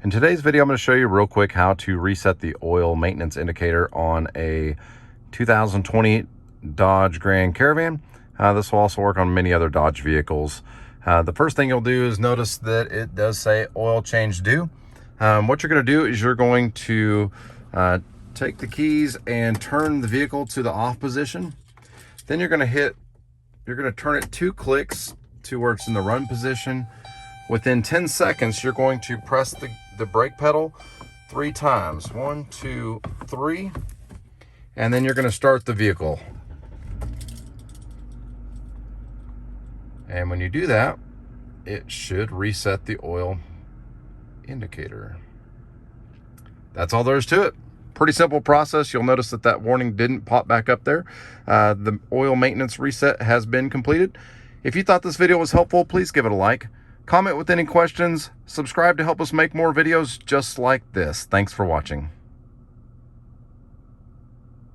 In today's video, I'm going to show you real quick how to reset the oil maintenance indicator on a 2020 Dodge Grand Caravan. This will also work on many other Dodge vehicles. The first thing you'll do is notice that it does say oil change due. What you're going to do is you're going to take the keys and turn the vehicle to the off position. Then you're going to turn it 2 clicks to where it's in the run position. Within 10 seconds, you're going to press the brake pedal 3 times. 1, 2, 3. And then you're going to start the vehicle. And when you do that, it should reset the oil indicator. That's all there is to it. Pretty simple process. You'll notice that warning didn't pop back up there. The oil maintenance reset has been completed. If you thought this video was helpful, please give it a like. Comment with any questions. Subscribe to help us make more videos just like this. Thanks for watching.